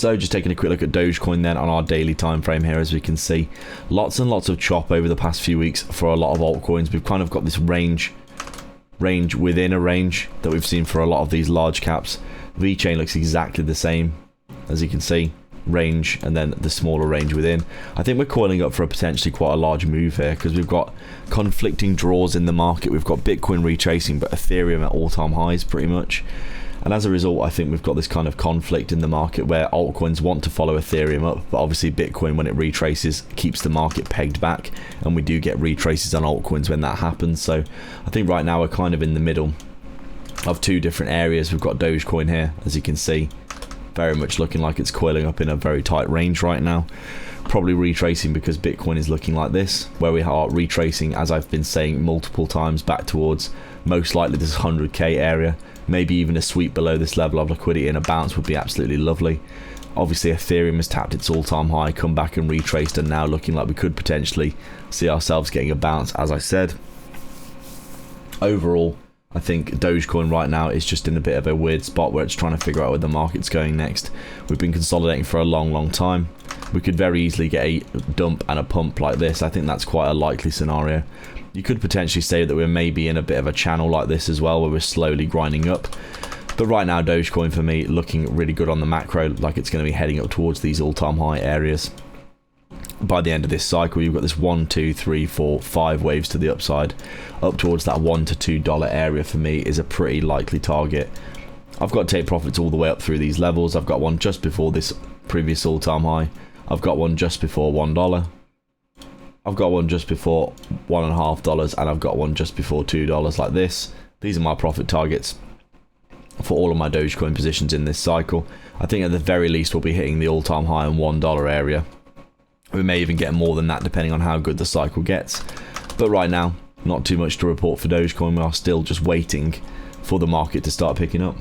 So just taking a quick look at Dogecoin then on our daily time frame here, as we can see, lots and lots of chop over the past few weeks for a lot of altcoins. We've kind of got this range within a range that we've seen for a lot of these large caps. VeChain looks exactly the same, as you can see, range and then the smaller range within. I think we're coiling up for a potentially quite a large move here, because we've got conflicting draws in the market. We've got Bitcoin retracing, but Ethereum at all-time highs pretty much. And as a result, I think we've got this kind of conflict in the market where altcoins want to follow Ethereum up, but obviously Bitcoin, when it retraces, keeps the market pegged back, and we do get retraces on altcoins when that happens. So I think right now we're kind of in the middle of two different areas. We've got Dogecoin here, as you can see, very much looking like it's coiling up in a very tight range right now. Probably retracing because Bitcoin is looking like this, where we are retracing, as I've been saying multiple times, back towards most likely this 100k area. Maybe even a sweep below this level of liquidity, and a bounce would be absolutely lovely. Obviously Ethereum has tapped its all-time high, come back and retraced, and now looking like we could potentially see ourselves getting a bounce, as I said. Overall, I think Dogecoin right now is just in a bit of a weird spot where it's trying to figure out where the market's going next. We've been consolidating for a long time. We could very easily get a dump and a pump like this. I think that's quite a likely scenario. You could potentially say that we're maybe in a bit of a channel like this as well, where we're slowly grinding up. But right now, Dogecoin for me looking really good on the macro, like it's going to be heading up towards these all-time high areas. By the end of this cycle, you've got this 1, 2, 3, 4, 5 waves to the upside. Up towards that $1 to $2 area for me is a pretty likely target. I've got to take profits all the way up through these levels. I've got one just before this previous all-time high. I've got one just before $1. I've got one just before $1.50, and I've got one just before $2 like this. These are my profit targets for all of my Dogecoin positions in this cycle. I think at the very least we'll be hitting the all-time high in $1 area. We may even get more than that depending on how good the cycle gets. But right now, not too much to report for Dogecoin. We are still just waiting for the market to start picking up.